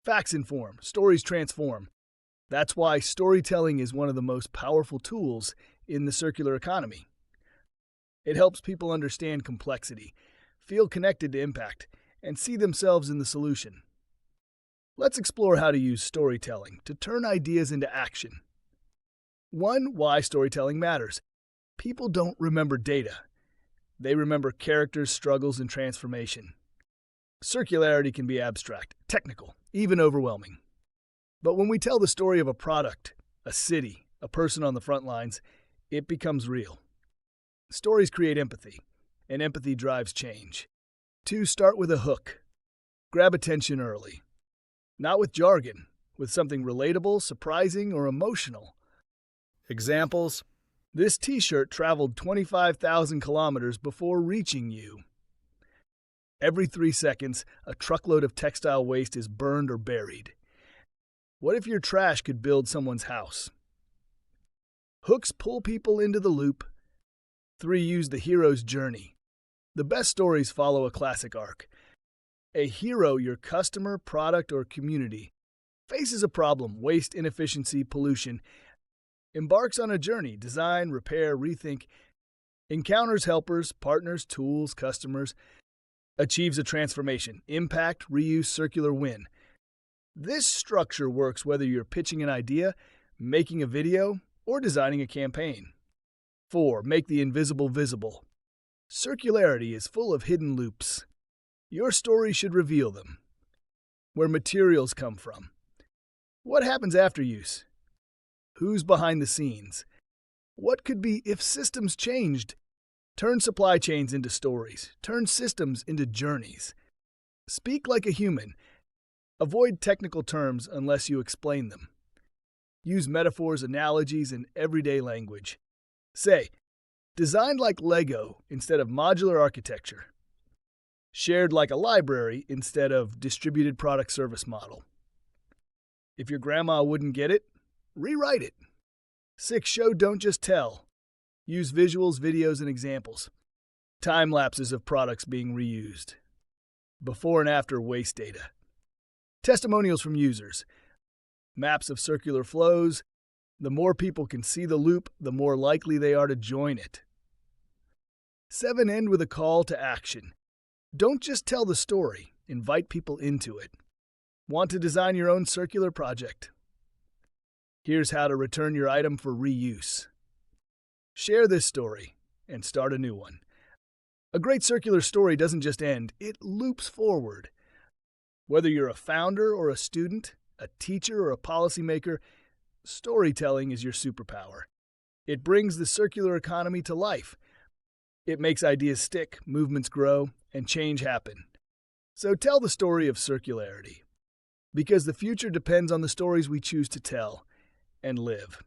Facts inform, stories transform. That's why storytelling is one of the most powerful tools in the circular economy. It helps people understand complexity, feel connected to impact, and see themselves in the solution. Let's explore how to use storytelling to turn ideas into action. 1. Why storytelling matters. People don't remember data. They remember characters, struggles, and transformation. Circularity can be abstract, technical, even overwhelming. But when we tell the story of a product, a city, a person on the front lines, it becomes real. Stories create empathy, and empathy drives change. 2. Start with a hook. Grab attention early. Not with jargon, with something relatable, surprising, or emotional. Examples: this t-shirt traveled 25,000 kilometers before reaching you. Every 3 seconds, a truckload of textile waste is burned or buried. What if your trash could build someone's house? Hooks pull people into the loop. 3. Use the hero's journey. The best stories follow a classic arc. A hero, your customer, product, or community, faces a problem, waste, inefficiency, pollution, embarks on a journey, design, repair, rethink, encounters helpers, partners, tools, customers, achieves a transformation, impact, reuse, circular win. This structure works whether you're pitching an idea, making a video, or designing a campaign. 4. Make the invisible visible. Circularity is full of hidden loops. Your story should reveal them. Where materials come from. What happens after use? Who's behind the scenes? What could be if systems changed? Turn supply chains into stories. Turn systems into journeys. Speak like a human. Avoid technical terms unless you explain them. Use metaphors, analogies, and everyday language. Say, designed like Lego instead of modular architecture. Shared like a library instead of distributed product service model. If your grandma wouldn't get it, rewrite it. 6. Show, don't just tell. Use visuals, videos, and examples. Time lapses of products being reused. Before and after waste data. Testimonials from users. Maps of circular flows. The more people can see the loop, the more likely they are to join it. 7. End with a call to action. Don't just tell the story, invite people into it. Want to design your own circular project? Here's how to return your item for reuse. Share this story and start a new one. A great circular story doesn't just end, it loops forward. Whether you're a founder or a student, a teacher or a policymaker, storytelling is your superpower. It brings the circular economy to life. It makes ideas stick, movements grow, and change happen. So tell the story of circularity. Because the future depends on the stories we choose to tell and live.